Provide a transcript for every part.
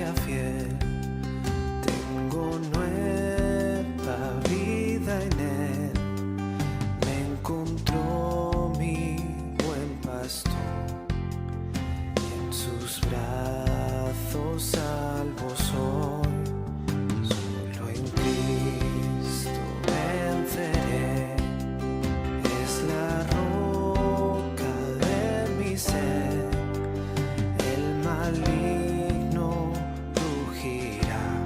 sea fiel. Tengo nueva vida en él. Me encontró mi buen pastor. En sus brazos salvo soy. Solo en Cristo venceré. Es la roca de mi ser. El maligno rugirá,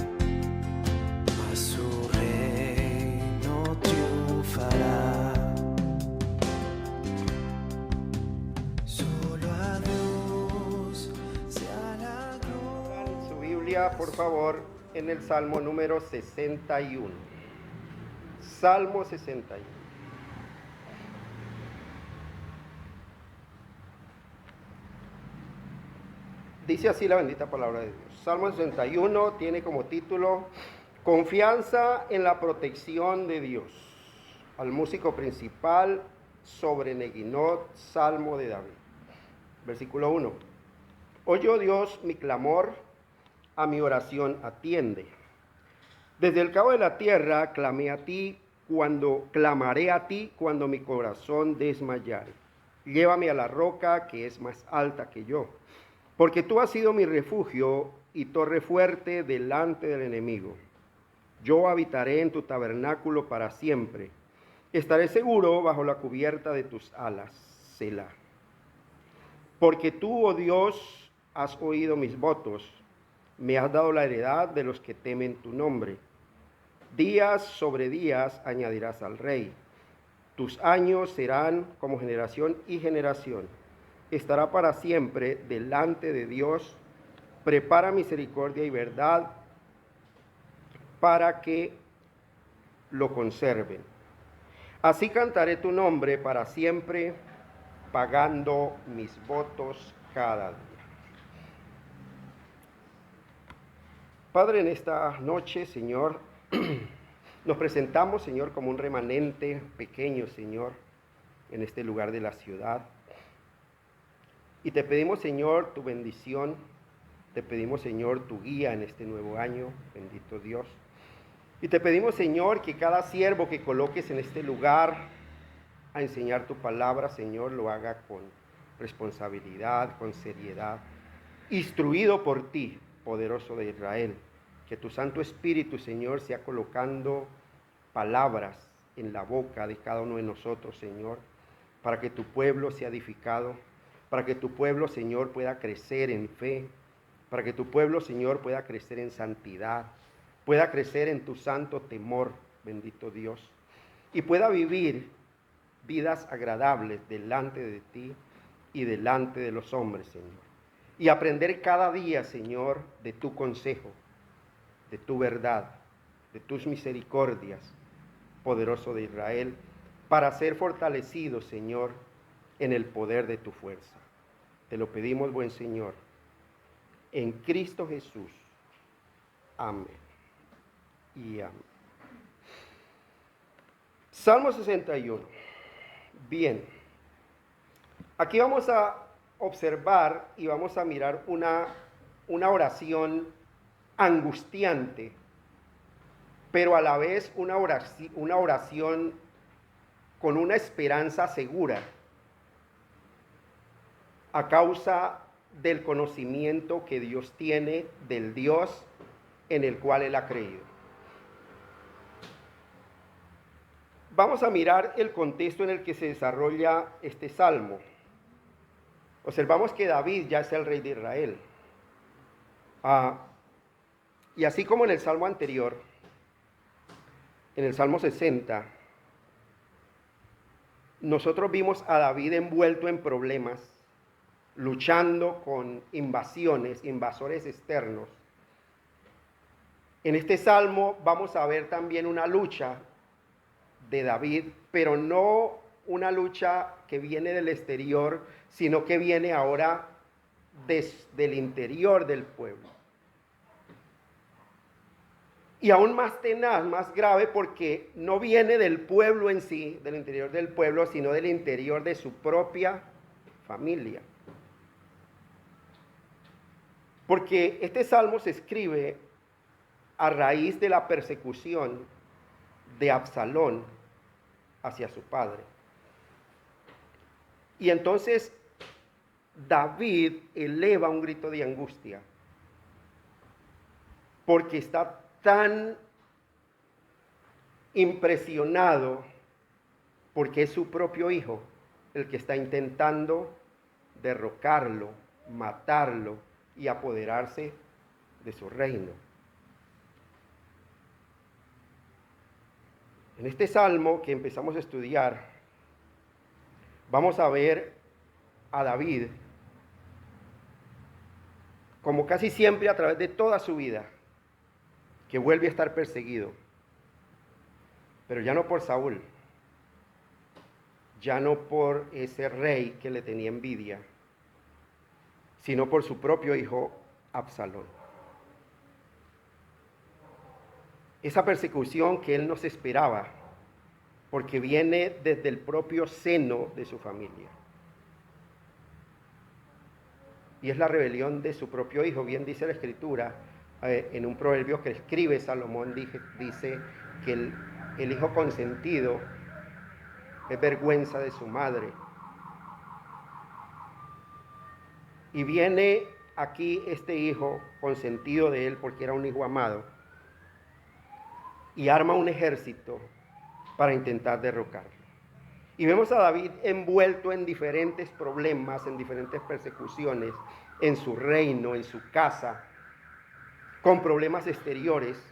mas su reino triunfará. Solo a Dios sea la gloria. En su Biblia, por favor, en el Salmo número 61. Salmo 61. Dice así la bendita palabra de Dios. Salmo 61 tiene como título Confianza en la protección de Dios. Al músico principal sobre Neguinot, Salmo de David. Versículo 1. Oyó Dios mi clamor, a mi oración atiende. Desde el cabo de la tierra clamaré a ti cuando mi corazón desmayare. Llévame a la roca que es más alta que yo, porque tú has sido mi refugio y torre fuerte delante del enemigo. Yo habitaré en tu tabernáculo para siempre. Estaré seguro bajo la cubierta de tus alas, Selah. Porque tú, oh Dios, has oído mis votos. Me has dado la heredad de los que temen tu nombre. Días sobre días añadirás al rey. Tus años serán como generación y generación. Estará para siempre delante de Dios. Prepara misericordia y verdad para que lo conserven. Así cantaré tu nombre para siempre, pagando mis votos cada día. Padre, en esta noche, Señor, nos presentamos, Señor, como un remanente pequeño, Señor, en este lugar de la ciudad. Y te pedimos, Señor, tu bendición. Te pedimos, Señor, tu guía en este nuevo año, bendito Dios. Y te pedimos, Señor, que cada siervo que coloques en este lugar a enseñar tu palabra, Señor, lo haga con responsabilidad, con seriedad, instruido por ti, poderoso de Israel. Que tu Santo Espíritu, Señor, sea colocando palabras en la boca de cada uno de nosotros, Señor, para que tu pueblo sea edificado, para que tu pueblo, Señor, pueda crecer en fe, para que tu pueblo, Señor, pueda crecer en santidad, pueda crecer en tu santo temor, bendito Dios, y pueda vivir vidas agradables delante de ti y delante de los hombres, Señor. Y aprender cada día, Señor, de tu consejo, de tu verdad, de tus misericordias, poderoso de Israel, para ser fortalecidos, Señor, en el poder de tu fuerza. Te lo pedimos, buen Señor, en Cristo Jesús. Amén y amén. Salmo 61. Bien, aquí vamos a observar y vamos a mirar una oración angustiante, pero a la vez una oración con una esperanza segura, a causa del conocimiento que Dios tiene del Dios en el cual él ha creído. Vamos a mirar el contexto en el que se desarrolla este salmo. Observamos que David ya es el rey de Israel. Y así como en el salmo anterior, en el salmo 60, nosotros vimos a David envuelto en problemas, luchando con invasores externos. En este salmo vamos a ver también una lucha de David, pero no una lucha que viene del exterior, sino que viene ahora desde el interior del pueblo. Y aún más tenaz, más grave, porque no viene del pueblo en sí, del interior del pueblo, sino del interior de su propia familia. Porque este salmo se escribe a raíz de la persecución de Absalón hacia su padre. Y entonces David eleva un grito de angustia porque está tan impresionado porque es su propio hijo el que está intentando derrocarlo, matarlo y apoderarse de su reino. En este salmo que empezamos a estudiar, vamos a ver a David, como casi siempre a través de toda su vida, que vuelve a estar perseguido, pero ya no por Saúl, ya no por ese rey que le tenía envidia, sino por su propio hijo Absalón. Esa persecución que él no se esperaba, porque viene desde el propio seno de su familia. Y es la rebelión de su propio hijo. Bien dice la Escritura, en un proverbio que escribe Salomón, dice que el hijo consentido es vergüenza de su madre. Y viene aquí este hijo consentido de él porque era un hijo amado y arma un ejército para intentar derrocarlo. Y vemos a David envuelto en diferentes problemas, en diferentes persecuciones, en su reino, en su casa, con problemas exteriores.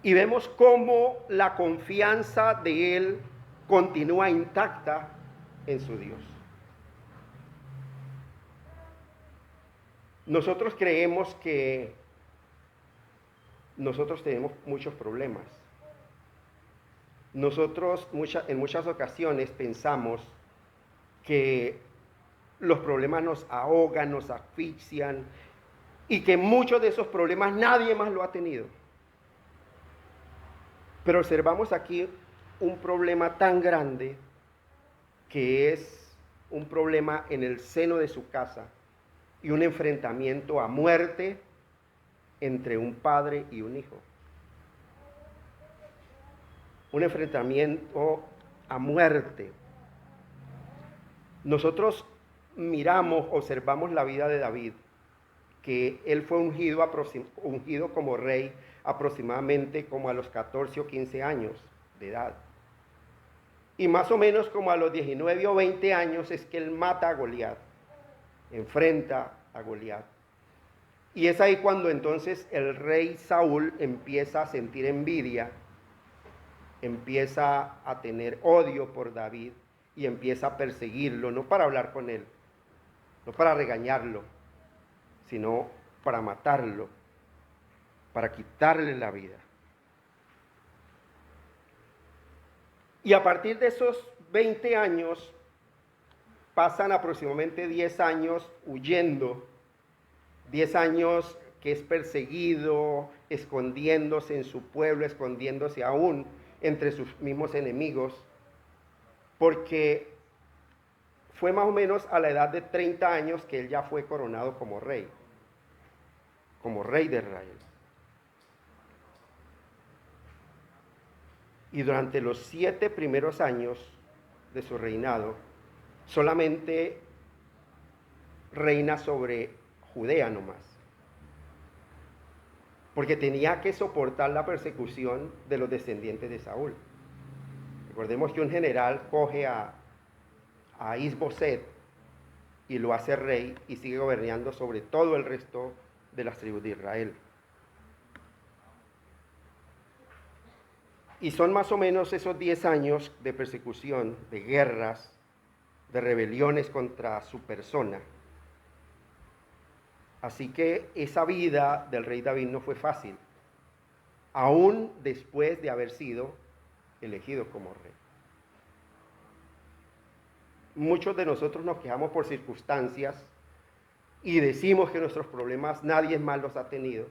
Y vemos cómo la confianza de él continúa intacta en su Dios. Nosotros creemos que nosotros tenemos muchos problemas. Nosotros en muchas ocasiones pensamos que los problemas nos ahogan, nos asfixian y que muchos de esos problemas nadie más lo ha tenido. Pero observamos aquí un problema tan grande que es un problema en el seno de su casa y un enfrentamiento a muerte entre un padre y un hijo. Un enfrentamiento a muerte. Nosotros observamos la vida de David, que él fue ungido como rey aproximadamente como a los 14 o 15 años de edad. Y más o menos como a los 19 o 20 años es que él mata a Goliat, enfrenta a Goliat. Y es ahí cuando entonces el rey Saúl empieza a sentir envidia, empieza a tener odio por David y empieza a perseguirlo, no para hablar con él, no para regañarlo, sino para matarlo, para quitarle la vida. Y a partir de esos 20 años, pasan aproximadamente 10 años huyendo, 10 años que es perseguido, escondiéndose en su pueblo, escondiéndose aún entre sus mismos enemigos, porque fue más o menos a la edad de 30 años que él ya fue coronado como rey de Israel. Y durante los 7 primeros años de su reinado, solamente reina sobre Judea nomás, porque tenía que soportar la persecución de los descendientes de Saúl. Recordemos que un general coge a Isboset y lo hace rey y sigue gobernando sobre todo el resto de las tribus de Israel. Y son más o menos esos 10 años de persecución, de guerras, de rebeliones contra su persona. Así que esa vida del rey David no fue fácil, aún después de haber sido elegido como rey. Muchos de nosotros nos quejamos por circunstancias y decimos que nuestros problemas nadie más los ha tenido.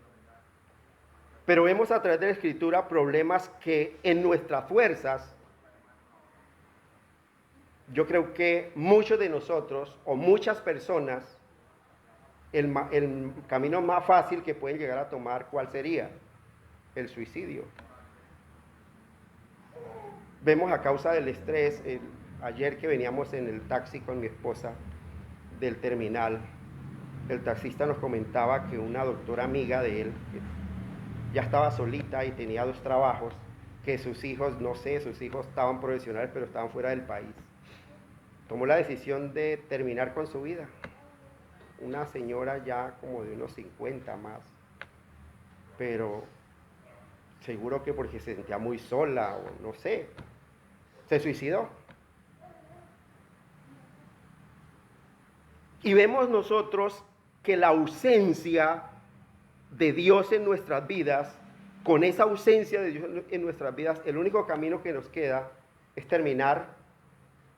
Pero vemos a través de la Escritura problemas que en nuestras fuerzas, yo creo que muchos de nosotros o muchas personas el camino más fácil que pueden llegar a tomar, ¿cuál sería? El suicidio. Vemos a causa del estrés, ayer que veníamos en el taxi con mi esposa del terminal, el taxista nos comentaba que una doctora amiga de él, que ya estaba solita y tenía 2 trabajos, que sus hijos, no sé, sus hijos estaban profesionales pero estaban fuera del país. Tomó la decisión de terminar con su vida. Una señora ya como de unos 50 más, pero seguro que porque se sentía muy sola o no sé, se suicidó. Y vemos nosotros que la ausencia de Dios en nuestras vidas, con esa ausencia de Dios en nuestras vidas, el único camino que nos queda es terminar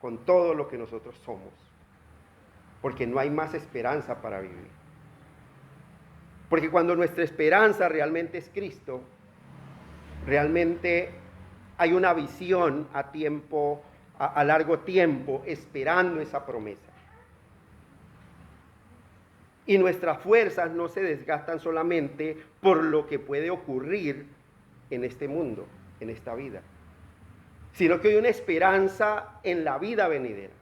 con todo lo que nosotros somos, porque no hay más esperanza para vivir. Porque cuando nuestra esperanza realmente es Cristo, realmente hay una visión a largo tiempo, esperando esa promesa. Y nuestras fuerzas no se desgastan solamente por lo que puede ocurrir en este mundo, en esta vida, sino que hay una esperanza en la vida venidera.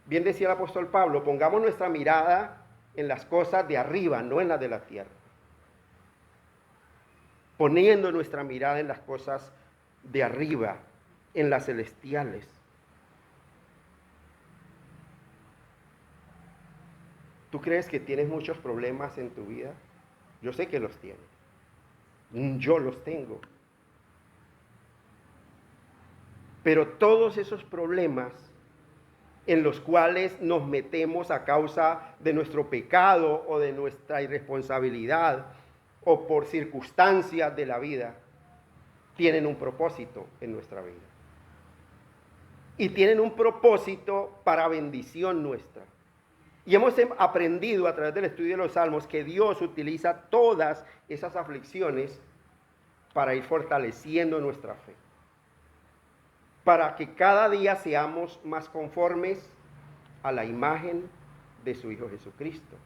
Bien decía el apóstol Pablo, pongamos nuestra mirada en las cosas de arriba, no en las de la tierra. Poniendo nuestra mirada en las cosas de arriba, en las celestiales. ¿Tú crees que tienes muchos problemas en tu vida? Yo sé que los tienes. Yo los tengo. Pero todos esos problemas en los cuales nos metemos a causa de nuestro pecado o de nuestra irresponsabilidad o por circunstancias de la vida, tienen un propósito en nuestra vida. Y tienen un propósito para bendición nuestra. Y hemos aprendido a través del estudio de los Salmos que Dios utiliza todas esas aflicciones para ir fortaleciendo nuestra fe. Para que cada día seamos más conformes a la imagen de su Hijo Jesucristo.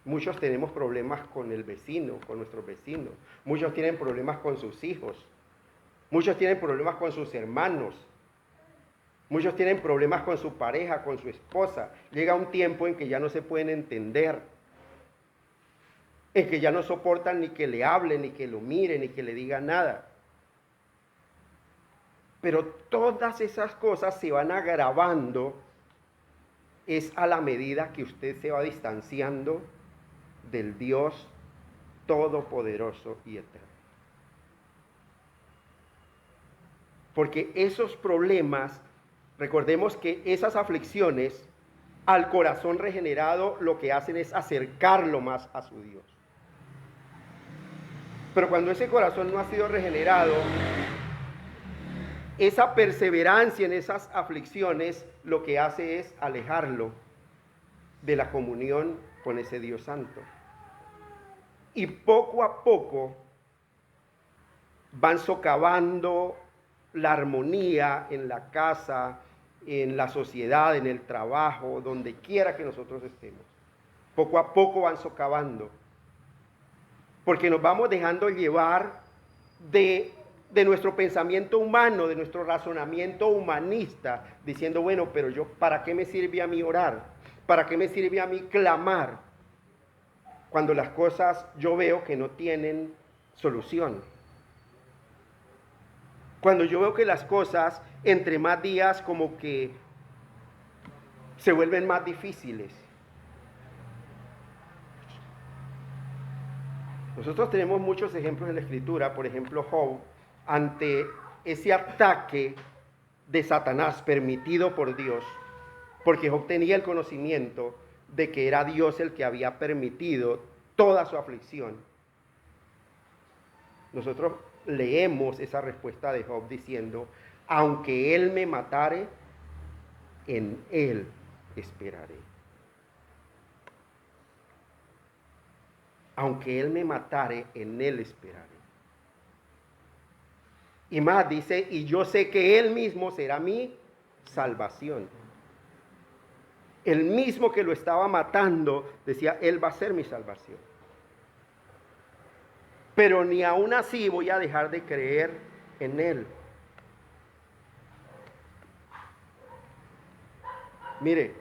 Muchos tenemos problemas con el vecino, con nuestros vecinos. Muchos tienen problemas con sus hijos. Muchos tienen problemas con sus hermanos. Muchos tienen problemas con su pareja, con su esposa. Llega un tiempo en que ya no se pueden entender. En que ya no soportan ni que le hablen, ni que lo miren, ni que le digan nada. Pero todas esas cosas se van agravando es a la medida que usted se va distanciando del Dios todopoderoso y eterno. Porque esos problemas, recordemos que esas aflicciones al corazón regenerado lo que hacen es acercarlo más a su Dios. Pero cuando ese corazón no ha sido regenerado, esa perseverancia en esas aflicciones lo que hace es alejarlo de la comunión con ese Dios santo. Y poco a poco van socavando la armonía en la casa, en la sociedad, en el trabajo, donde quiera que nosotros estemos. Poco a poco van socavando. Porque nos vamos dejando llevar de nuestro pensamiento humano, de nuestro razonamiento humanista, diciendo, bueno, pero yo, ¿para qué me sirve a mí orar? ¿Para qué me sirve a mí clamar? Cuando las cosas yo veo que no tienen solución. Cuando yo veo que las cosas, entre más días, como que se vuelven más difíciles. Nosotros tenemos muchos ejemplos en la Escritura, por ejemplo, Job, ante ese ataque de Satanás permitido por Dios, porque Job tenía el conocimiento de que era Dios el que había permitido toda su aflicción. Nosotros leemos esa respuesta de Job diciendo, aunque él me matare, en él esperaré. Aunque él me matare, en él esperaré. Y más dice, y yo sé que él mismo será mi salvación. El mismo que lo estaba matando decía, Él va a ser mi salvación. Pero ni aún así voy a dejar de creer en Él. Mire,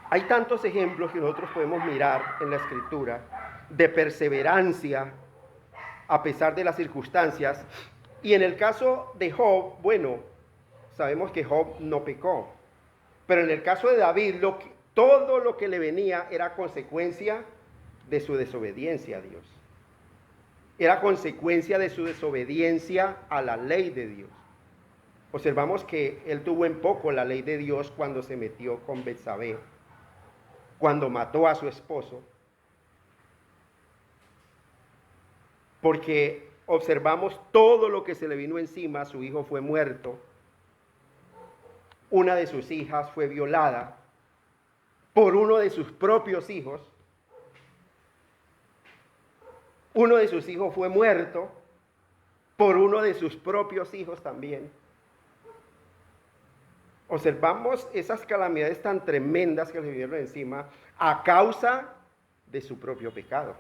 hay tantos ejemplos que nosotros podemos mirar en la Escritura de perseverancia a pesar de las circunstancias. Y en el caso de Job, bueno, sabemos que Job no pecó. Pero en el caso de David, todo lo que le venía era consecuencia de su desobediencia a Dios. Era consecuencia de su desobediencia a la ley de Dios. Observamos que él tuvo en poco la ley de Dios cuando se metió con Betsabé, cuando mató a su esposo. Porque observamos todo lo que se le vino encima. Su hijo fue muerto. Una de sus hijas fue violada por uno de sus propios hijos. Uno de sus hijos fue muerto por uno de sus propios hijos también. Observamos esas calamidades tan tremendas que le vinieron encima a causa de su propio pecado.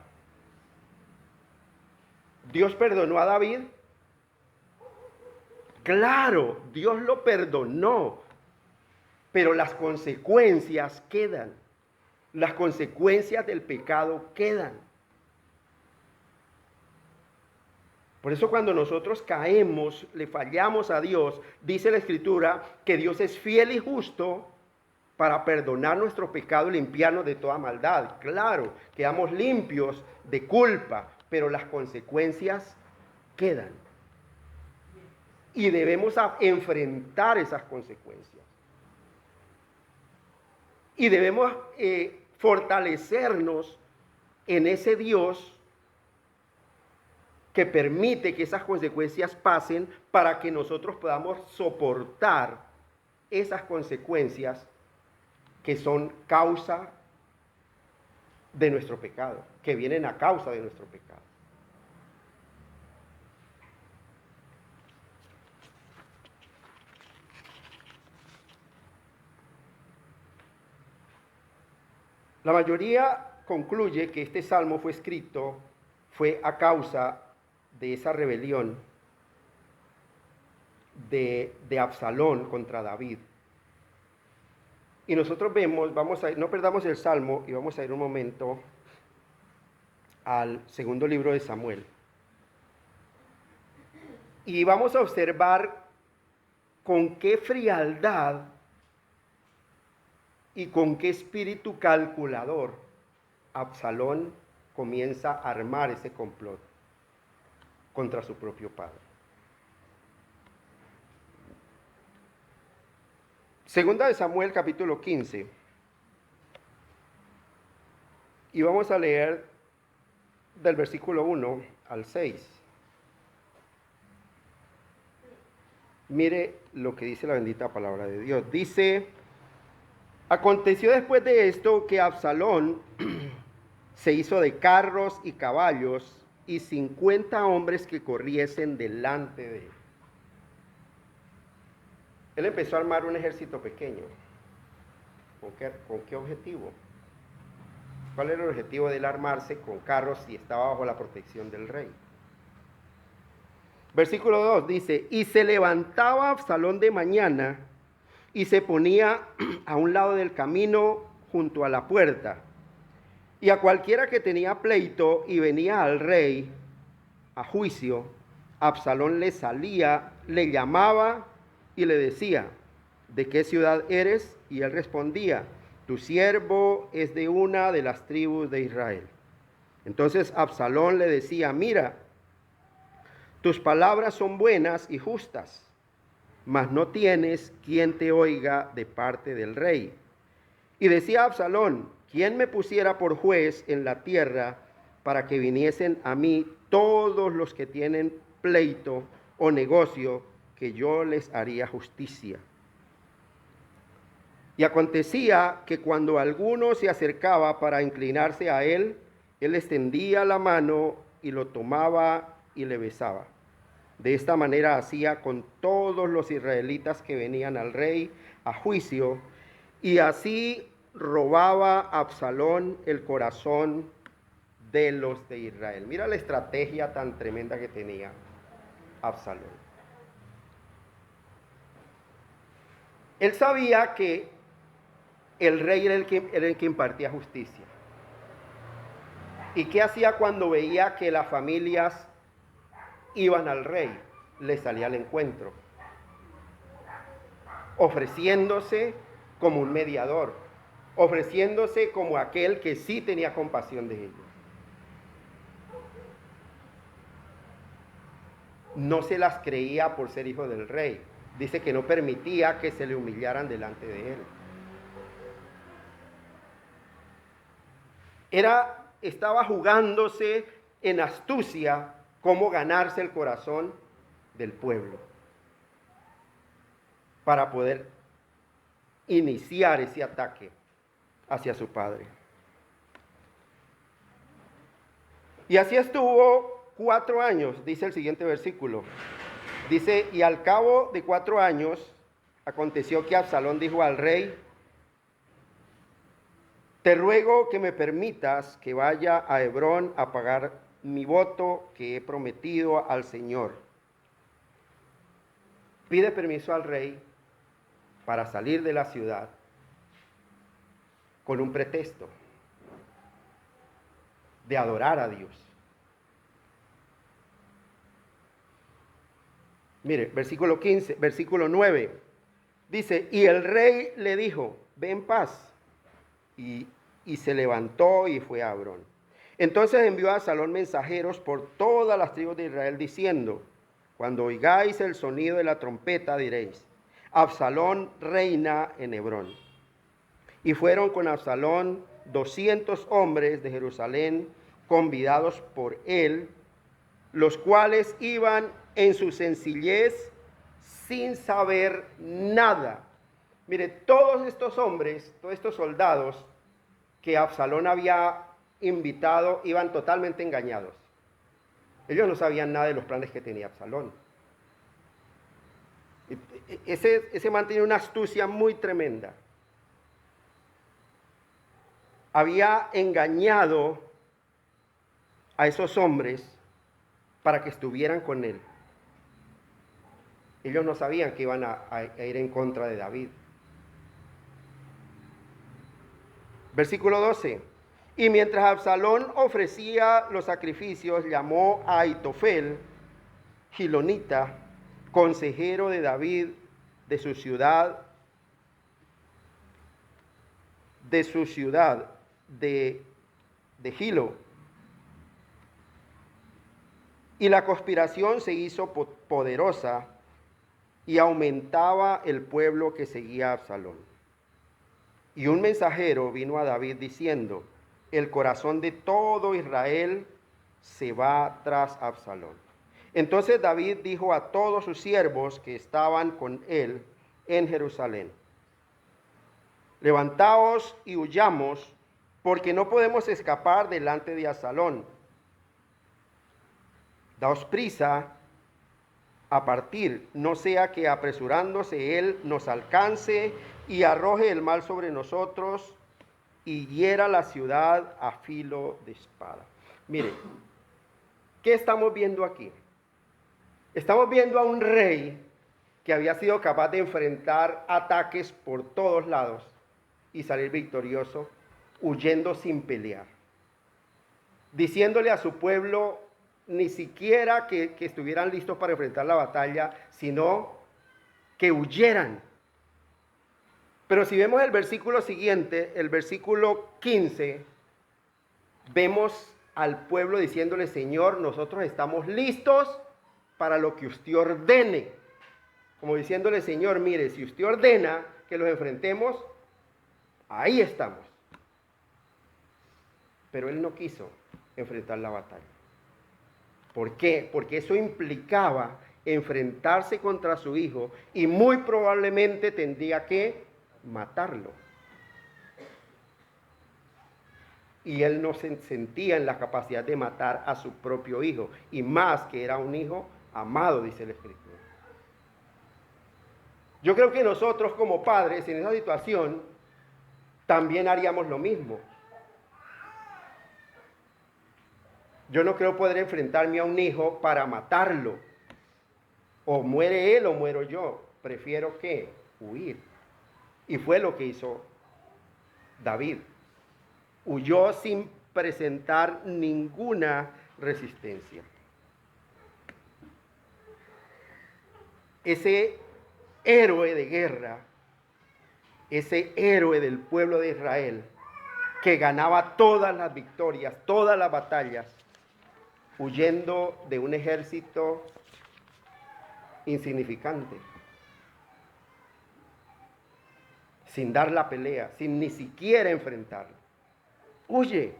¿Dios perdonó a David? Claro, Dios lo perdonó, pero las consecuencias quedan. Las consecuencias del pecado quedan. Por eso cuando nosotros caemos, le fallamos a Dios, dice la Escritura que Dios es fiel y justo para perdonar nuestro pecado y limpiarnos de toda maldad. Claro, quedamos limpios de culpa, pero las consecuencias quedan. Y debemos enfrentar esas consecuencias. Y debemos fortalecernos en ese Dios que permite que esas consecuencias pasen para que nosotros podamos soportar esas consecuencias que son causa de nuestro pecado, que vienen a causa de nuestro pecado. La mayoría concluye que este salmo fue a causa de esa rebelión de Absalón contra David. Y nosotros vemos, no perdamos el salmo y vamos a ir un momento al segundo libro de Samuel. Y vamos a observar con qué frialdad y con qué espíritu calculador Absalón comienza a armar ese complot contra su propio padre. Segunda de Samuel, capítulo 15. Y vamos a leer del versículo 1 al 6. Mire lo que dice la bendita palabra de Dios. Dice: aconteció después de esto que Absalón se hizo de carros y caballos y 50 hombres que corriesen delante de él. Él empezó a armar un ejército pequeño. ¿Con qué objetivo? ¿Cuál era el objetivo de él armarse con carros si estaba bajo la protección del rey? Versículo 2 dice: y se levantaba Absalón de mañana y se ponía a un lado del camino junto a la puerta. Y a cualquiera que tenía pleito y venía al rey a juicio, Absalón le salía, le llamaba y le decía: ¿de qué ciudad eres? Y él respondía: tu siervo es de una de las tribus de Israel. Entonces Absalón le decía: mira, tus palabras son buenas y justas, mas no tienes quien te oiga de parte del rey. Y decía Absalón: ¿quién me pusiera por juez en la tierra para que viniesen a mí todos los que tienen pleito o negocio, que yo les haría justicia? Y acontecía que cuando alguno se acercaba para inclinarse a él, él extendía la mano y lo tomaba y le besaba. De esta manera hacía con todos los israelitas que venían al rey a juicio, y así robaba Absalón el corazón de los de Israel. Mira la estrategia tan tremenda que tenía Absalón. Él sabía que el rey era el que impartía justicia. ¿Y qué hacía cuando veía que las familias iban al rey? Le salía al encuentro, ofreciéndose como un mediador, ofreciéndose como aquel que sí tenía compasión de ellos. No se las creía por ser hijo del rey. Dice que no permitía que se le humillaran delante de él. Estaba jugándose en astucia cómo ganarse el corazón del pueblo para poder iniciar ese ataque hacia su padre. Y así estuvo 4 años, dice el siguiente versículo. Dice, y al cabo de 4 años aconteció que Absalón dijo al rey: te ruego que me permitas que vaya a Hebrón a pagar mi voto que he prometido al Señor. Pide permiso al rey para salir de la ciudad con un pretexto de adorar a Dios. Mire, versículo 15, versículo 9. Dice, y el rey le dijo, ve en paz. Y se levantó y fue a Hebrón. Entonces envió a Absalón mensajeros por todas las tribus de Israel, diciendo, cuando oigáis el sonido de la trompeta, diréis, Absalón reina en Hebrón. Y fueron con Absalón 200 hombres de Jerusalén, convidados por él, los cuales iban en su sencillez sin saber nada. Mire, todos estos hombres, todos estos soldados que Absalón había invitado, iban totalmente engañados. Ellos no sabían nada de los planes que tenía Absalón. Ese man tenía una astucia muy tremenda. Había engañado a esos hombres para que estuvieran con él. Ellos no sabían que iban a ir en contra de David. Versículo 12. Y mientras Absalón ofrecía los sacrificios, llamó a Ahitofel, gilonita, consejero de David, de su ciudad de Gilo. Y la conspiración se hizo poderosa y aumentaba el pueblo que seguía a Absalón. Y un mensajero vino a David diciendo, el corazón de todo Israel se va tras Absalón. Entonces David dijo a todos sus siervos que estaban con él en Jerusalén, levantaos y huyamos, porque no podemos escapar delante de Absalón. Daos prisa a partir, no sea que apresurándose él nos alcance y arroje el mal sobre nosotros y hiera la ciudad a filo de espada. Mire, ¿qué estamos viendo aquí? Estamos viendo a un rey que había sido capaz de enfrentar ataques por todos lados y salir victorioso, huyendo sin pelear, diciéndole a su pueblo ni siquiera que estuvieran listos para enfrentar la batalla, sino que huyeran. Pero si vemos el versículo siguiente, el versículo 15, vemos al pueblo diciéndole, Señor, nosotros estamos listos para lo que usted ordene. Como diciéndole, Señor, mire, si usted ordena que los enfrentemos, ahí estamos. Pero él no quiso enfrentar la batalla. ¿Por qué? Porque eso implicaba enfrentarse contra su hijo y muy probablemente tendría que matarlo. Y él no se sentía en la capacidad de matar a su propio hijo, y más que era un hijo amado, dice la Escritura. Yo creo que nosotros como padres en esa situación también haríamos lo mismo. Yo no creo poder enfrentarme a un hijo para matarlo. O muere él o muero yo. Prefiero que huir. Y fue lo que hizo David. Huyó sin presentar ninguna resistencia. Ese héroe de guerra, ese héroe del pueblo de Israel, que ganaba todas las victorias, todas las batallas, huyendo de un ejército insignificante, sin dar la pelea, sin ni siquiera enfrentarlo. Huye.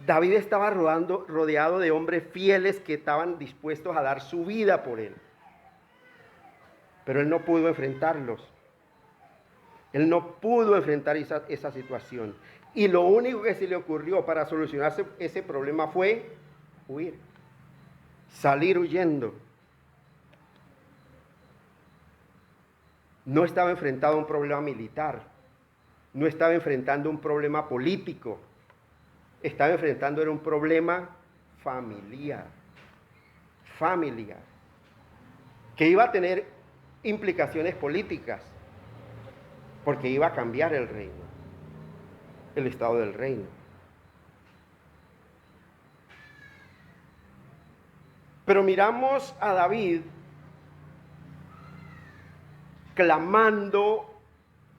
David estaba rodeado de hombres fieles que estaban dispuestos a dar su vida por él. Pero él no pudo enfrentarlos. Él no pudo enfrentar esa situación. Y lo único que se le ocurrió para solucionar ese problema fue huir. Salir huyendo. No estaba enfrentando un problema militar. No estaba enfrentando un problema político. Estaba enfrentando era un problema familiar. Familiar. Que iba a tener implicaciones políticas. Porque iba a cambiar el reino. El estado del reino. Pero miramos a David clamando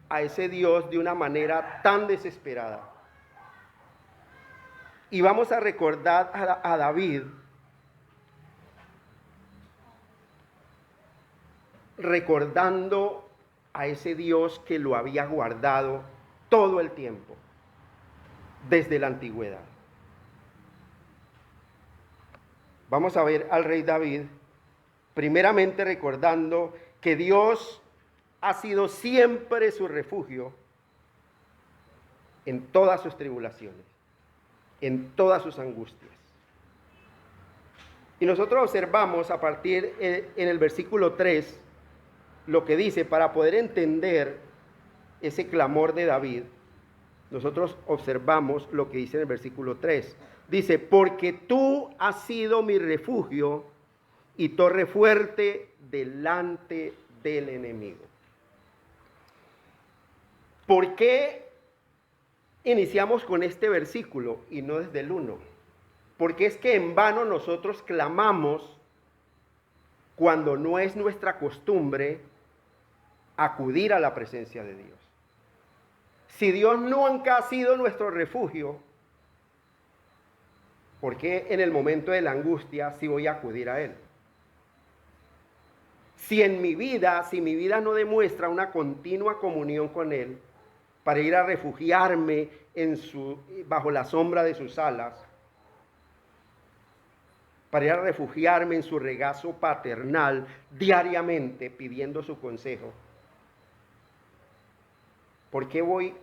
a ese Dios de una manera tan desesperada. Y vamos a recordar a David recordando a ese Dios que lo había guardado todo el tiempo, desde la antigüedad. Vamos a ver al rey David, primeramente recordando que Dios ha sido siempre su refugio en todas sus tribulaciones, en todas sus angustias. Y nosotros observamos a partir en el versículo 3 lo que dice, para poder entender ese clamor de David, nosotros observamos lo que dice en el versículo 3. Dice, porque tú has sido mi refugio y torre fuerte delante del enemigo. ¿Por qué iniciamos con este versículo y no desde el 1? Porque es que en vano nosotros clamamos cuando no es nuestra costumbre acudir a la presencia de Dios. Si Dios nunca ha sido nuestro refugio, ¿por qué en el momento de la angustia sí voy a acudir a Él? Si mi vida no demuestra una continua comunión con Él, para ir a refugiarme bajo la sombra de sus alas, para ir a refugiarme en su regazo paternal diariamente pidiendo su consejo, ¿por qué voy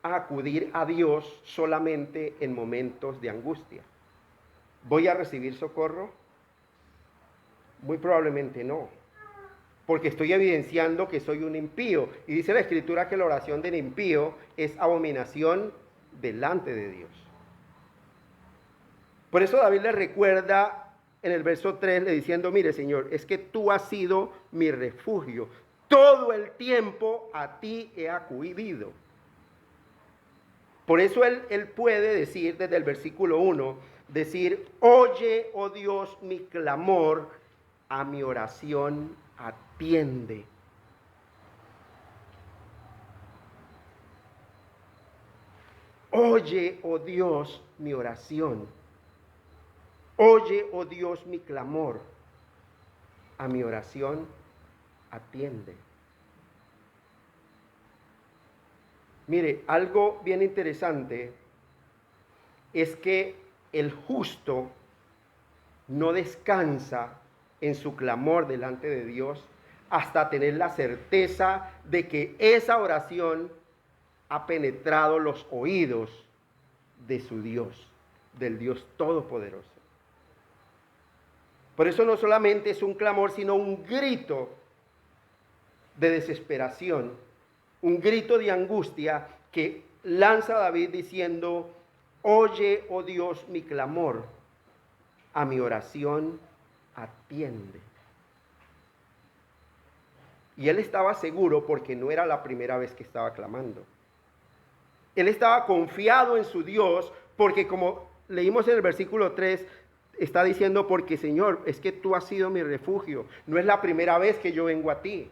a acudir a Dios solamente en momentos de angustia? ¿Voy a recibir socorro? Muy probablemente no, porque estoy evidenciando que soy un impío. Y dice la Escritura que la oración del impío es abominación delante de Dios. Por eso David le recuerda en el verso 3, le diciendo, mire Señor, es que tú has sido mi refugio. Todo el tiempo a ti he acudido. Por eso él puede decir desde el versículo 1, decir, oye, oh Dios, mi clamor, a mi oración atiende. Oye, oh Dios, mi oración. Oye, oh Dios, mi clamor. A mi oración atiende. Mire, algo bien interesante es que el justo no descansa en su clamor delante de Dios hasta tener la certeza de que esa oración ha penetrado los oídos de su Dios, del Dios Todopoderoso. Por eso no solamente es un clamor, sino un grito de desesperación, un grito de angustia que lanza David diciendo: oye, oh Dios, mi clamor, a mi oración atiende. Y él estaba seguro porque no era la primera vez que estaba clamando. Él estaba confiado en su Dios porque, como leímos en el versículo 3, está diciendo: porque Señor, es que tú has sido mi refugio. No es la primera vez que yo vengo a ti.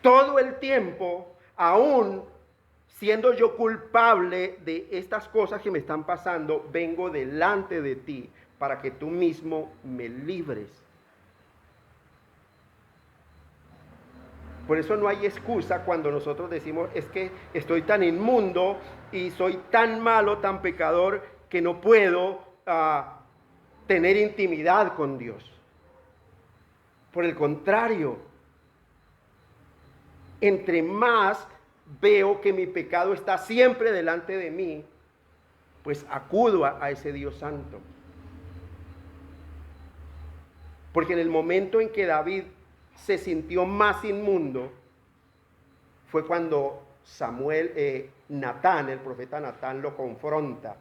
Todo el tiempo, aún siendo yo culpable de estas cosas que me están pasando, vengo delante de ti para que tú mismo me libres. Por eso no hay excusa cuando nosotros decimos: es que estoy tan inmundo y soy tan malo, tan pecador, que no puedo tener intimidad con Dios. Por el contrario, entre más veo que mi pecado está siempre delante de mí, pues acudo a ese Dios santo. Porque en el momento en que David se sintió más inmundo, fue cuando Natán, el profeta Natán, lo confronta.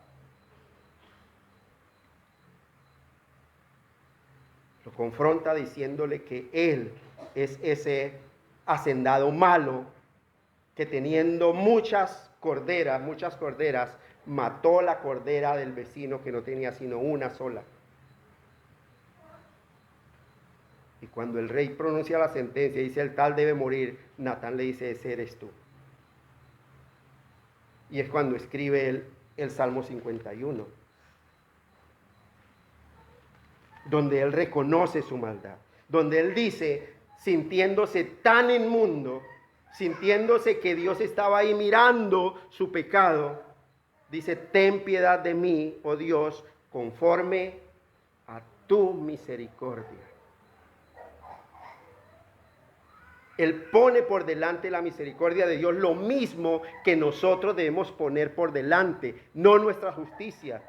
Lo confronta diciéndole que él es ese hacendado malo que, teniendo muchas corderas, mató la cordera del vecino que no tenía sino una sola. Y cuando el rey pronuncia la sentencia y dice: el tal debe morir, Natán le dice: ese eres tú. Y es cuando escribe el Salmo 51, donde él reconoce su maldad, donde él dice, sintiéndose tan inmundo, sintiéndose que Dios estaba ahí mirando su pecado, dice: ten piedad de mí, oh Dios, conforme a tu misericordia. Él pone por delante la misericordia de Dios, lo mismo que nosotros debemos poner por delante, no nuestra justicia.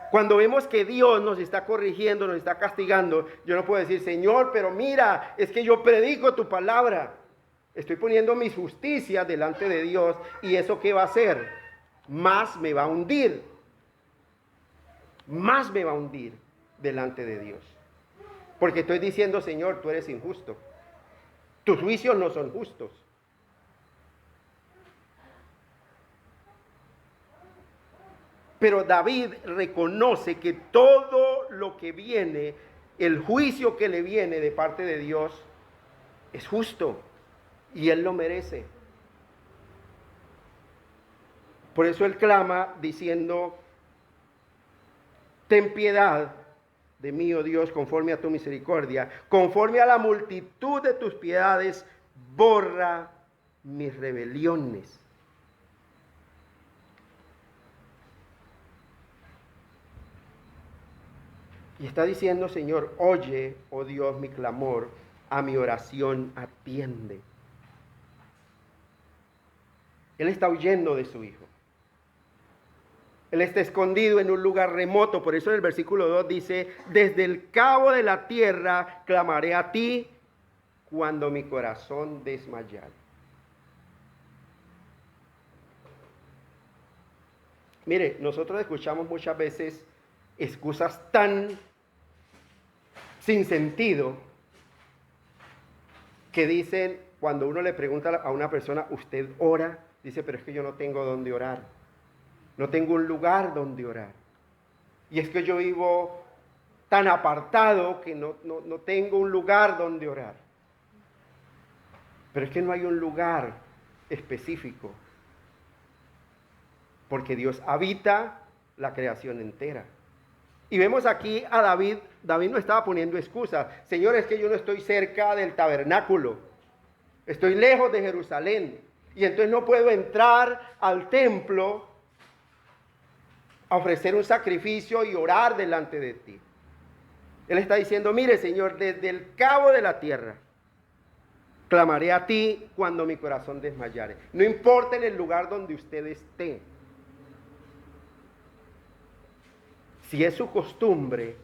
Cuando vemos que Dios nos está corrigiendo, nos está castigando, yo no puedo decir: Señor, pero mira, es que yo predico tu palabra. Estoy poniendo mis justicias delante de Dios, y ¿eso qué va a hacer? Más me va a hundir. Más me va a hundir delante de Dios. Porque estoy diciendo: Señor, tú eres injusto. Tus juicios no son justos. Pero David reconoce que todo lo que viene, el juicio que le viene de parte de Dios, es justo y él lo merece. Por eso él clama diciendo: ten piedad de mí, oh Dios, conforme a tu misericordia, conforme a la multitud de tus piedades, borra mis rebeliones. Y está diciendo: Señor, oye, oh Dios, mi clamor, a mi oración atiende. Él está huyendo de su hijo. Él está escondido en un lugar remoto. Por eso en el versículo 2 dice: desde el cabo de la tierra clamaré a ti cuando mi corazón desmayare. Mire, nosotros escuchamos muchas veces excusas tan sin sentido que dicen, cuando uno le pregunta a una persona: ¿usted ora? Dice: pero es que yo no tengo dónde orar. No tengo un lugar donde orar. Y es que yo vivo tan apartado que no tengo un lugar donde orar. Pero es que no hay un lugar específico. Porque Dios habita la creación entera. Y vemos aquí a David. David no estaba poniendo excusas. Señor, es que yo no estoy cerca del tabernáculo. Estoy lejos de Jerusalén. Y entonces no puedo entrar al templo a ofrecer un sacrificio y orar delante de ti. Él está diciendo: mire, Señor, desde el cabo de la tierra clamaré a ti cuando mi corazón desmayare. No importa en el lugar donde usted esté. Si es su costumbre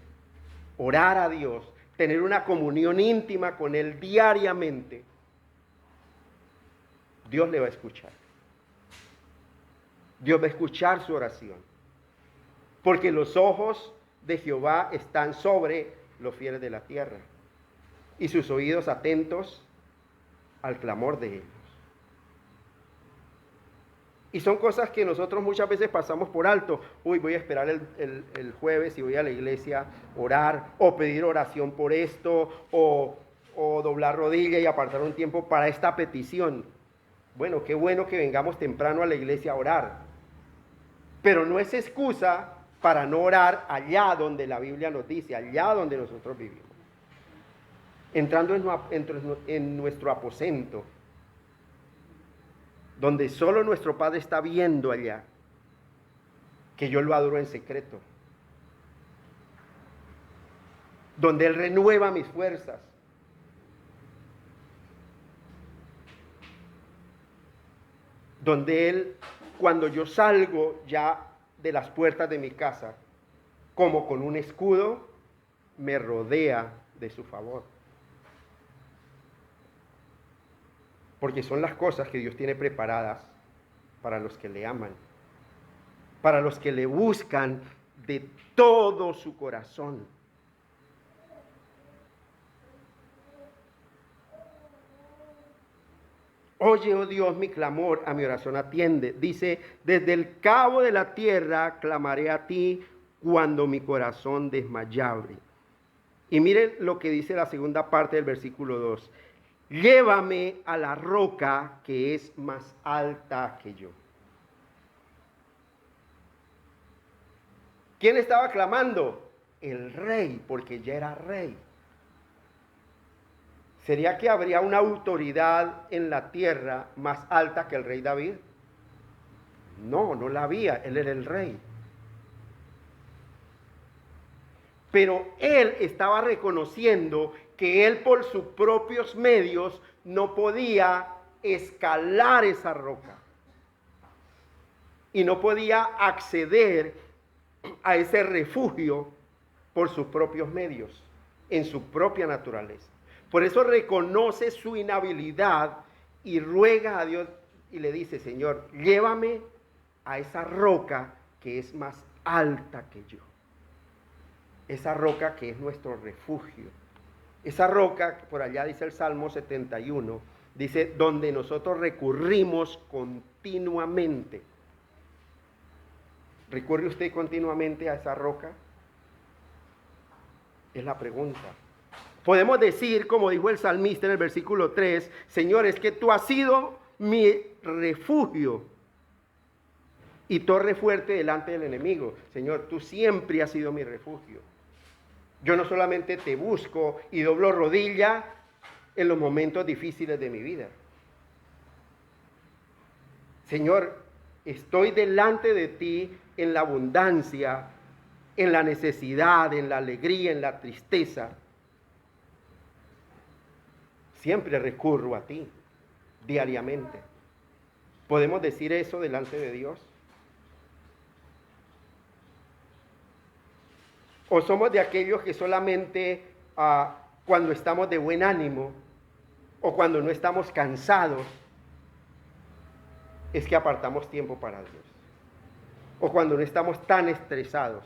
orar a Dios, tener una comunión íntima con Él diariamente, Dios le va a escuchar. Dios va a escuchar su oración. Porque los ojos de Jehová están sobre los fieles de la tierra y sus oídos atentos al clamor de ellos. Y son cosas que nosotros muchas veces pasamos por alto. Uy, voy a esperar el jueves y voy a la iglesia orar o pedir oración por esto o doblar rodilla y apartar un tiempo para esta petición. Bueno, qué bueno que vengamos temprano a la iglesia a orar. Pero no es excusa para no orar allá donde la Biblia nos dice, allá donde nosotros vivimos. Entrando en nuestro aposento, donde solo nuestro Padre está viendo allá, que yo lo adoro en secreto, donde Él renueva mis fuerzas, donde Él, cuando yo salgo ya de las puertas de mi casa, como con un escudo, me rodea de su favor. Porque son las cosas que Dios tiene preparadas para los que le aman, para los que le buscan de todo su corazón. Oye, oh Dios, mi clamor, a mi oración atiende. Dice, desde el cabo de la tierra clamaré a ti cuando mi corazón desmayare. Y miren lo que dice la segunda parte del versículo 2. Llévame a la roca que es más alta que yo. ¿Quién estaba clamando? El rey, porque ya era rey. ¿Sería que habría una autoridad en la tierra más alta que el rey David? No, no la había, él era el rey. Pero él estaba reconociendo que él por sus propios medios no podía escalar esa roca. Y no podía acceder a ese refugio por sus propios medios, en su propia naturaleza. Por eso reconoce su inhabilidad y ruega a Dios y le dice, Señor, llévame a esa roca que es más alta que yo. Esa roca que es nuestro refugio. Esa roca, por allá dice el Salmo 71, dice, donde nosotros recurrimos continuamente. ¿Recurre usted continuamente a esa roca? Es la pregunta. Podemos decir, como dijo el salmista en el versículo 3, Señor, es que tú has sido mi refugio y torre fuerte delante del enemigo. Señor, tú siempre has sido mi refugio. Yo no solamente te busco y doblo rodilla en los momentos difíciles de mi vida. Señor, estoy delante de ti en la abundancia, en la necesidad, en la alegría, en la tristeza. Siempre recurro a ti, diariamente. ¿Podemos decir eso delante de Dios? ¿O somos de aquellos que solamente cuando estamos de buen ánimo o cuando no estamos cansados es que apartamos tiempo para Dios? O cuando no estamos tan estresados.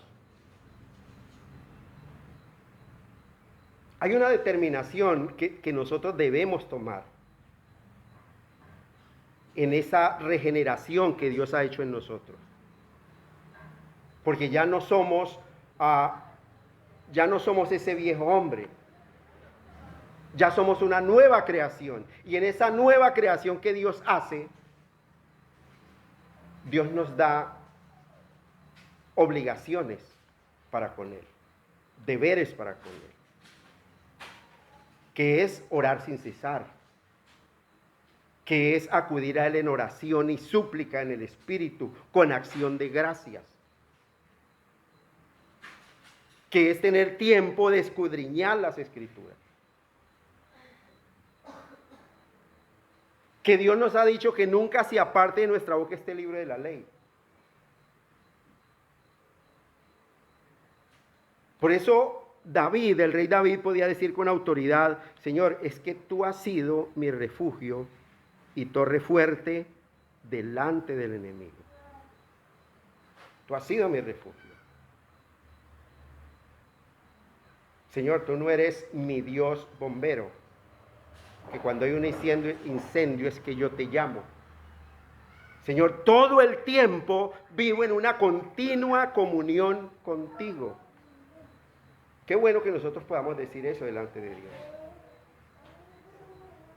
Hay una determinación que nosotros debemos tomar en esa regeneración que Dios ha hecho en nosotros. Porque ya no somos ese viejo hombre. Ya somos una nueva creación. Y en esa nueva creación que Dios hace, Dios nos da obligaciones para con Él, deberes para con Él, que es orar sin cesar, que es acudir a Él en oración y súplica en el Espíritu, con acción de gracias, que es tener tiempo de escudriñar las Escrituras. Que Dios nos ha dicho que nunca se aparte de nuestra boca este libro de la ley. Por eso David, el rey David, podía decir con autoridad: Señor, es que tú has sido mi refugio y torre fuerte delante del enemigo. Tú has sido mi refugio. Señor, tú no eres mi Dios bombero, que cuando hay un incendio es que yo te llamo. Señor, todo el tiempo vivo en una continua comunión contigo. Qué bueno que nosotros podamos decir eso delante de Dios.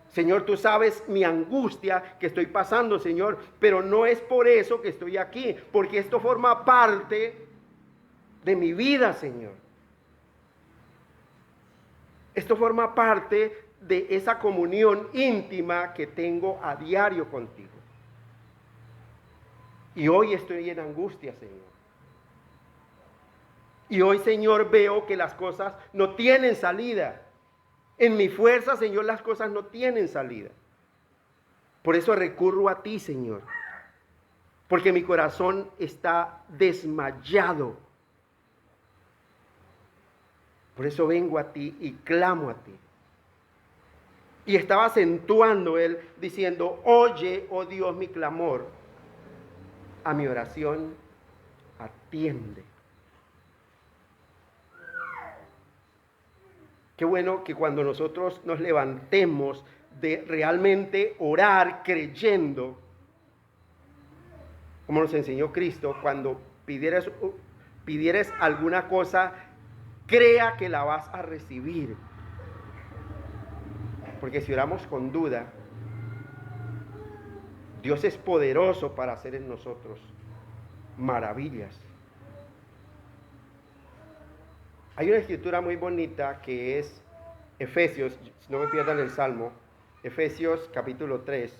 Señor, tú sabes mi angustia que estoy pasando, Señor, pero no es por eso que estoy aquí, porque esto forma parte de mi vida, Señor. Esto forma parte de esa comunión íntima que tengo a diario contigo. Y hoy estoy en angustia, Señor. Y hoy, Señor, veo que las cosas no tienen salida. En mi fuerza, Señor, las cosas no tienen salida. Por eso recurro a ti, Señor. Porque mi corazón está desmayado. Por eso vengo a ti y clamo a ti. Y estaba acentuando él diciendo: oye, oh Dios, mi clamor. A mi oración atiende. Qué bueno que cuando nosotros nos levantemos de realmente orar creyendo, como nos enseñó Cristo, cuando pidieres alguna cosa, crea que la vas a recibir. Porque si oramos con duda, Dios es poderoso para hacer en nosotros maravillas. Hay una escritura muy bonita que es Efesios, no me pierdan el Salmo, Efesios capítulo 3.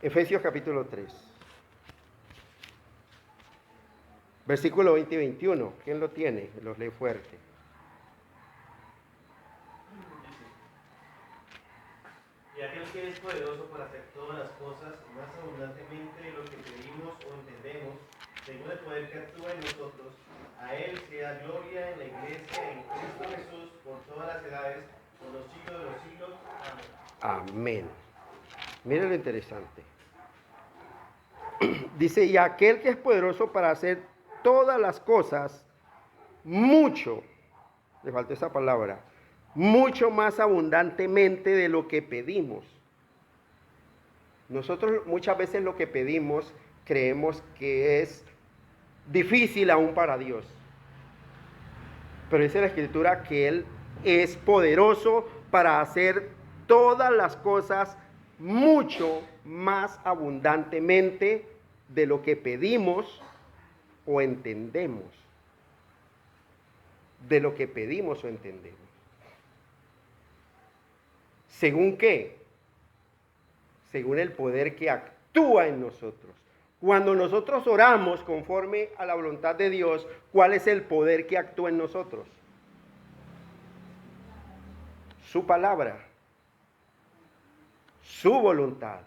Efesios capítulo 3. Versículo 20 y 21. ¿Quién lo tiene? Los lee fuerte. Y aquel que es poderoso para hacer todas las cosas más abundantemente de lo que pedimos o entendemos, según el poder que actúa en nosotros, a Él sea gloria en la iglesia, en Cristo Jesús, por todas las edades, por los siglos de los siglos. Amén. Amén. Miren lo interesante. Dice: y aquel que es poderoso para hacer todas las cosas, mucho, le falta esa palabra, mucho más abundantemente de lo que pedimos. Nosotros muchas veces lo que pedimos creemos que es difícil aún para Dios. Pero dice la Escritura que Él es poderoso para hacer todas las cosas mucho más abundantemente de lo que pedimos o entendemos. De lo que pedimos o entendemos. ¿Según qué? Según el poder que actúa en nosotros. Cuando nosotros oramos conforme a la voluntad de Dios, ¿cuál es el poder que actúa en nosotros? Su palabra, su voluntad.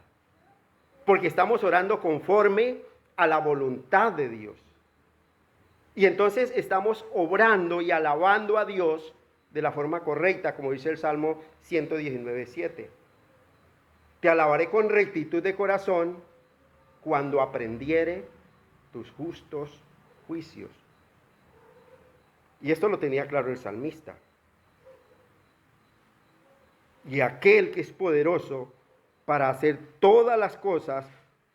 Porque estamos orando conforme a la voluntad de Dios. Y entonces estamos obrando y alabando a Dios de la forma correcta, como dice el Salmo 119:7. Te alabaré con rectitud de corazón cuando aprendiere tus justos juicios. Y esto lo tenía claro el salmista. Y aquel que es poderoso para hacer todas las cosas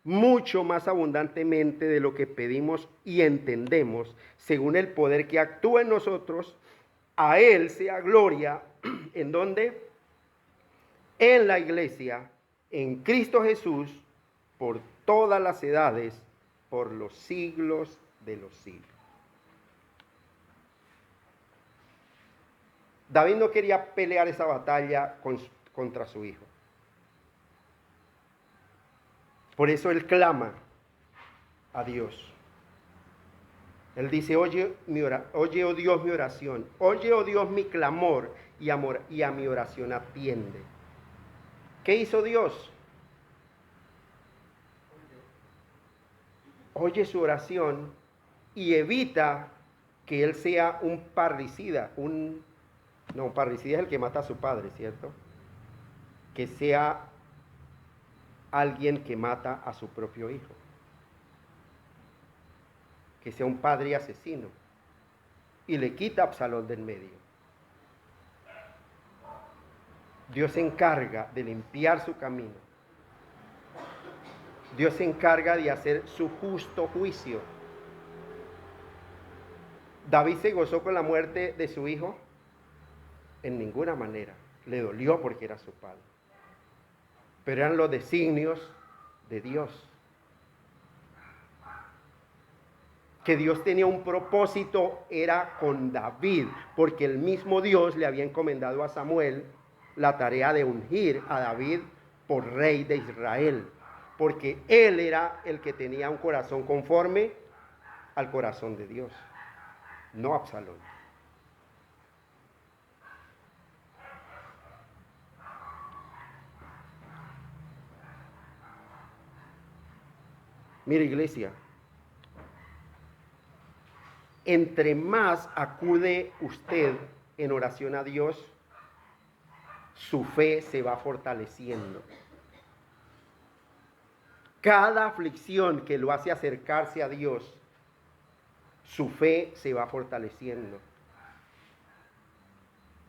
mucho más abundantemente de lo que pedimos y entendemos, según el poder que actúa en nosotros, a Él sea gloria, ¿en dónde? En la iglesia, en Cristo Jesús, por todas las edades, por los siglos de los siglos. David no quería pelear esa batalla contra su hijo. Por eso él clama a Dios. Él dice: oye, oh Dios, mi oración. Oye, oh Dios, mi clamor, y a mi oración atiende. ¿Qué hizo Dios? oye su oración y evita que él sea un parricida. Un parricida es el que mata a su padre, ¿cierto? Que sea alguien que mata a su propio hijo. Que sea un padre asesino. Y le quita a Absalón del medio. Dios se encarga de limpiar su camino. Dios se encarga de hacer su justo juicio. ¿David se gozó con la muerte de su hijo? En ninguna manera. Le dolió porque era su padre. Pero eran los designios de Dios. Que Dios tenía un propósito era con David, porque el mismo Dios le había encomendado a Samuel la tarea de ungir a David por rey de Israel, porque él era el que tenía un corazón conforme al corazón de Dios, no Absalón. Mire, iglesia, entre más acude usted en oración a Dios, su fe se va fortaleciendo. Cada aflicción que lo hace acercarse a Dios, su fe se va fortaleciendo.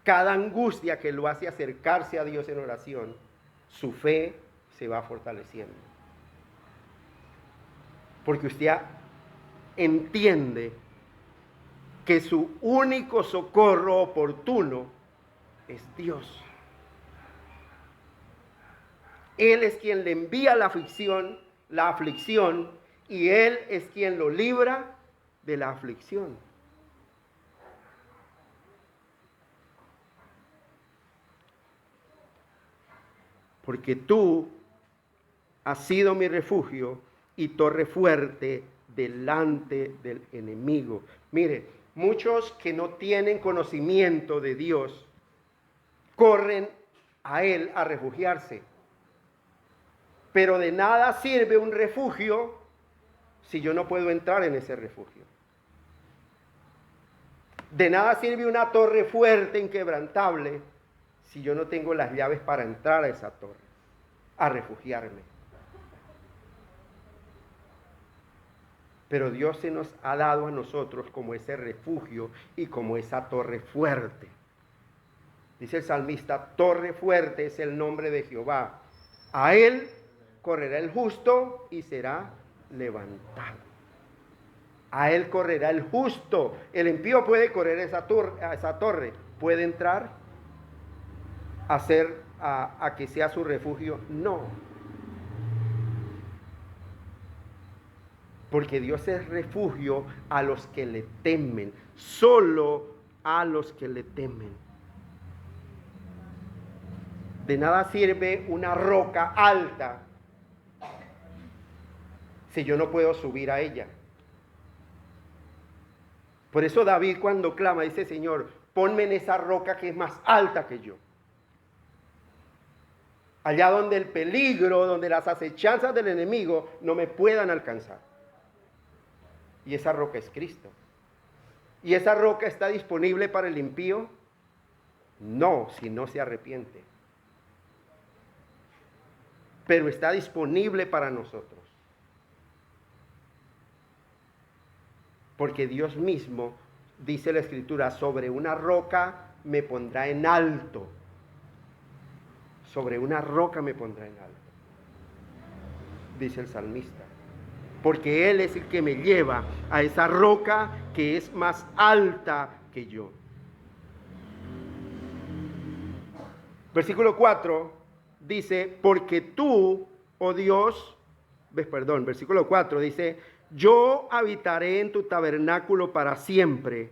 Cada angustia que lo hace acercarse a Dios en oración, su fe se va fortaleciendo. Porque usted entiende que su único socorro oportuno es Dios. Él es quien le envía la aflicción, y Él es quien lo libra de la aflicción. Porque tú has sido mi refugio y torre fuerte delante del enemigo. Mire, muchos que no tienen conocimiento de Dios corren a Él a refugiarse. Pero de nada sirve un refugio si yo no puedo entrar en ese refugio. De nada sirve una torre fuerte, inquebrantable, si yo no tengo las llaves para entrar a esa torre, a refugiarme. Pero Dios se nos ha dado a nosotros como ese refugio y como esa torre fuerte. Dice el salmista, torre fuerte es el nombre de Jehová. A Él correrá el justo y será levantado. A Él correrá el justo. El impío puede correr a esa torre. ¿Puede entrar a que sea su refugio? No. Porque Dios es refugio a los que le temen. Solo a los que le temen. De nada sirve una roca alta si yo no puedo subir a ella. Por eso David cuando clama dice, Señor, ponme en esa roca que es más alta que yo. Allá donde el peligro, donde las acechanzas del enemigo no me puedan alcanzar. Y esa roca es Cristo. ¿Y esa roca está disponible para el impío? No, si no se arrepiente. Pero está disponible para nosotros. Porque Dios mismo, dice la Escritura, sobre una roca me pondrá en alto. Sobre una roca me pondrá en alto. Dice el salmista. Porque Él es el que me lleva a esa roca que es más alta que yo. Versículo 4 dice, porque tú, oh Dios, versículo 4 dice, yo habitaré en tu tabernáculo para siempre,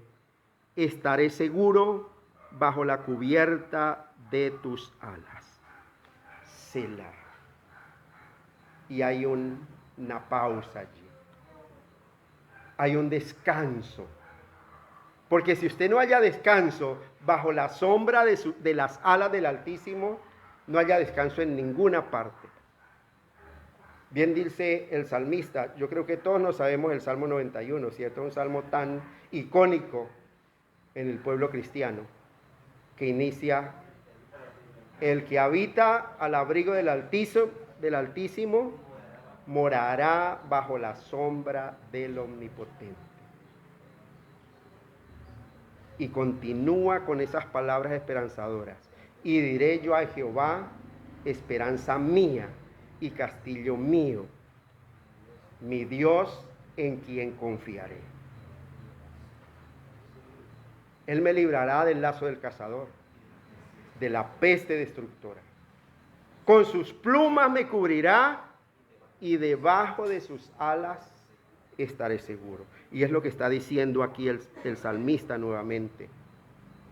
estaré seguro bajo la cubierta de tus alas. Selah. Y hay una pausa allí. Hay un descanso. Porque si usted no haya descanso bajo la sombra de las alas del Altísimo, no haya descanso en ninguna parte. Bien dice el salmista, yo creo que todos nos sabemos el Salmo 91, ¿cierto? Un salmo tan icónico en el pueblo cristiano, que inicia: el que habita al abrigo del Altísimo morará bajo la sombra del Omnipotente. Y continúa con esas palabras esperanzadoras: y diré yo a Jehová, esperanza mía y castillo mío, mi Dios en quien confiaré. Él me librará del lazo del cazador, de la peste destructora. Con sus plumas me cubrirá y debajo de sus alas estaré seguro. Y es lo que está diciendo aquí el salmista nuevamente.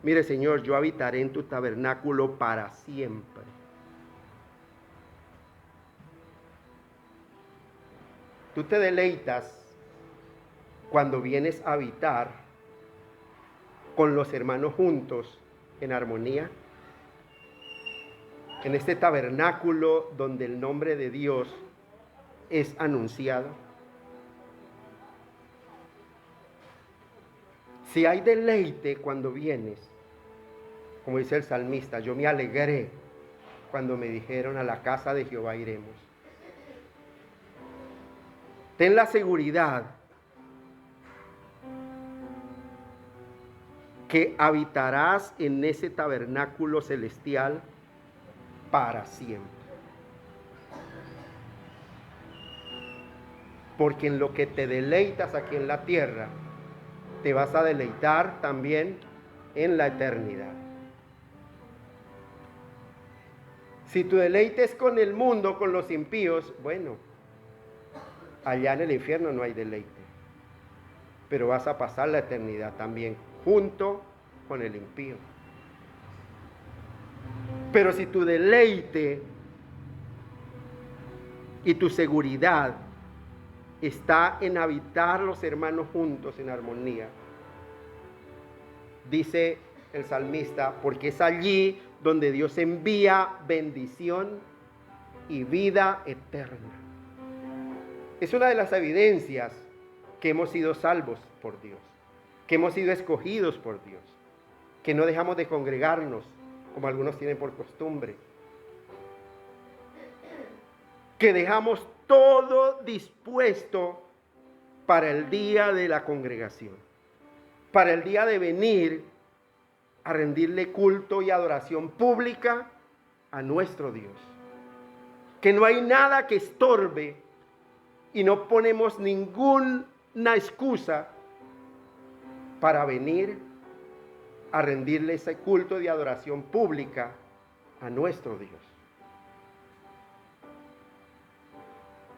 Mire, Señor, yo habitaré en tu tabernáculo para siempre. Tú te deleitas cuando vienes a habitar con los hermanos juntos en armonía, en este tabernáculo donde el nombre de Dios es anunciado. Si hay deleite cuando vienes, como dice el salmista, yo me alegré cuando me dijeron: a la casa de Jehová iremos. Ten la seguridad que habitarás en ese tabernáculo celestial para siempre. Porque en lo que te deleitas aquí en la tierra, te vas a deleitar también en la eternidad. Si tu deleite es con el mundo, con los impíos, bueno, allá en el infierno no hay deleite. Pero vas a pasar la eternidad también junto con el impío. Pero si tu deleite y tu seguridad está en habitar los hermanos juntos en armonía, dice el salmista, porque es allí donde Dios envía bendición y vida eterna. Es una de las evidencias que hemos sido salvos por Dios, que hemos sido escogidos por Dios, que no dejamos de congregarnos como algunos tienen por costumbre, que dejamos todo dispuesto para el día de la congregación, para el día de venir a rendirle culto y adoración pública a nuestro Dios. Que no hay nada que estorbe y no ponemos ninguna excusa para venir a rendirle ese culto de adoración pública a nuestro Dios.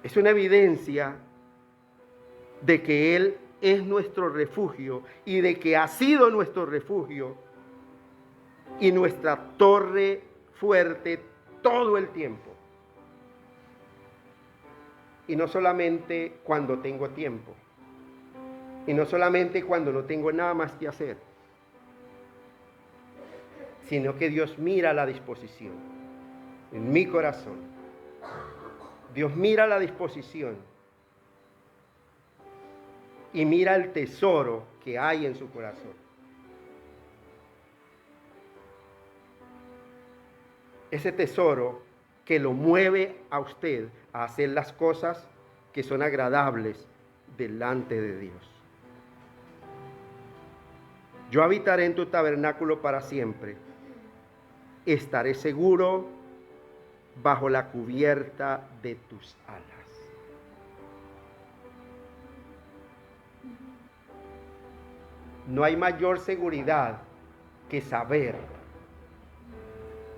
Es una evidencia de que Él es nuestro refugio y de que ha sido nuestro refugio y nuestra torre fuerte todo el tiempo. Y no solamente cuando tengo tiempo, y no solamente cuando no tengo nada más que hacer, sino que Dios mira la disposición en mi corazón. Dios mira la disposición y mira el tesoro que hay en su corazón. Ese tesoro que lo mueve a usted a hacer las cosas que son agradables delante de Dios. Yo habitaré en tu tabernáculo para siempre. Estaré seguro bajo la cubierta de tus alas. No hay mayor seguridad que saber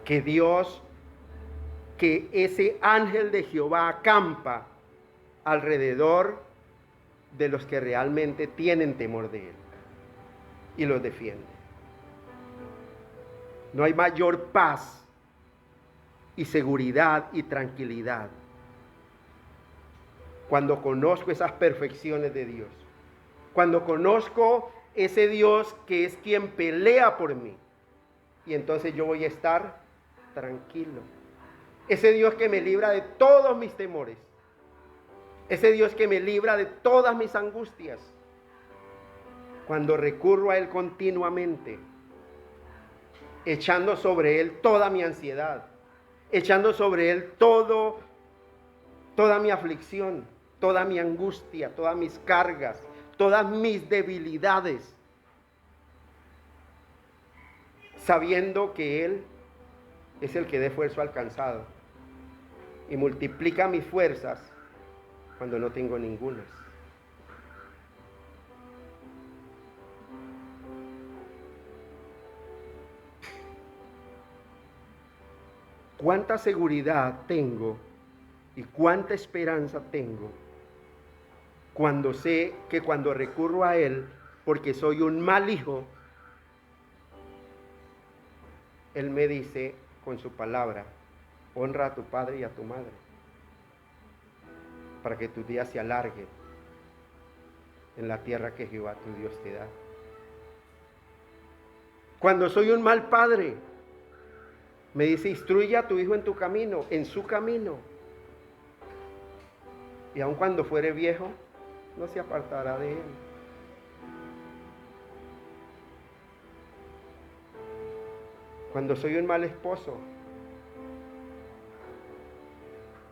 que Dios, que ese ángel de Jehová acampa alrededor de los que realmente tienen temor de Él y los defiende. No hay mayor paz y seguridad y tranquilidad cuando conozco esas perfecciones de Dios, cuando conozco ese Dios que es quien pelea por mí, y entonces yo voy a estar tranquilo. Ese Dios que me libra de todos mis temores, ese Dios que me libra de todas mis angustias, cuando recurro a Él continuamente, echando sobre Él toda mi ansiedad, echando sobre Él toda mi aflicción, toda mi angustia, todas mis cargas, todas mis debilidades, sabiendo que Él es el que da esfuerzo alcanzado y multiplica mis fuerzas cuando no tengo ninguna. ¿Cuánta seguridad tengo y cuánta esperanza tengo cuando sé que cuando recurro a Él, porque soy un mal hijo, Él me dice con su palabra: honra a tu padre y a tu madre, para que tus días se alarguen en la tierra que Jehová tu Dios te da? Cuando soy un mal padre, me dice: instruye a tu hijo en tu camino, en su camino, y aun cuando fuere viejo, no se apartará de él. Cuando soy un mal esposo,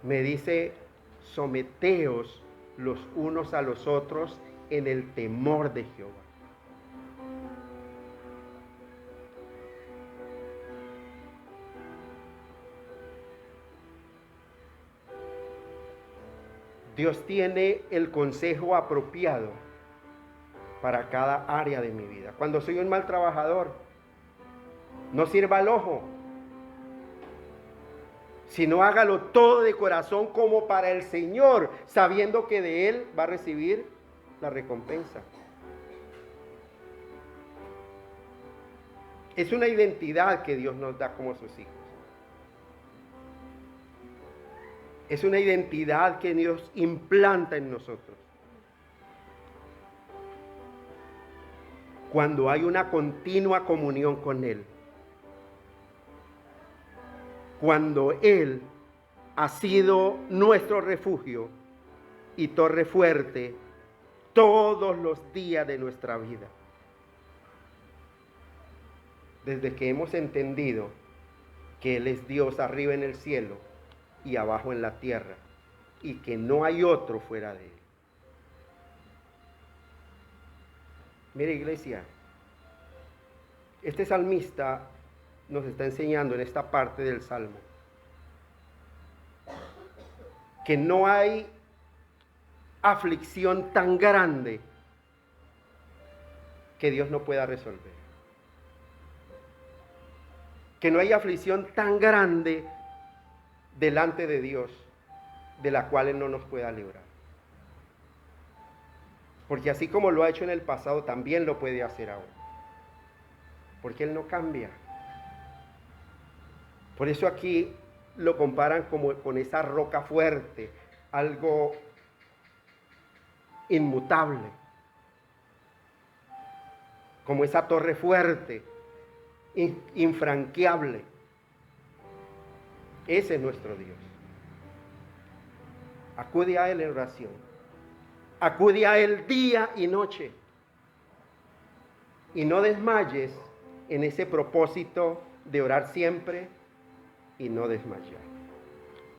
me dice: someteos los unos a los otros en el temor de Jehová. Dios tiene el consejo apropiado para cada área de mi vida. Cuando soy un mal trabajador, no sirva al ojo, sino hágalo todo de corazón como para el Señor, sabiendo que de Él va a recibir la recompensa. Es una identidad que Dios nos da como sus hijos. Es una identidad que Dios implanta en nosotros. Cuando hay una continua comunión con Él. Cuando Él ha sido nuestro refugio y torre fuerte todos los días de nuestra vida. Desde que hemos entendido que Él es Dios arriba en el cielo y abajo en la tierra, y que no hay otro fuera de Él. Mire, iglesia, este salmista nos está enseñando en esta parte del Salmo que no hay aflicción tan grande que Dios no pueda resolver. Que no hay aflicción tan grande delante de Dios de la cual Él no nos pueda librar. Porque así como lo ha hecho en el pasado, también lo puede hacer ahora. Porque Él no cambia. Por eso aquí lo comparan como con esa roca fuerte, algo inmutable. Como esa torre fuerte, infranqueable. Ese es nuestro Dios. Acude a Él en oración. Acude a Él día y noche. Y no desmayes en ese propósito de orar siempre y no desmayar.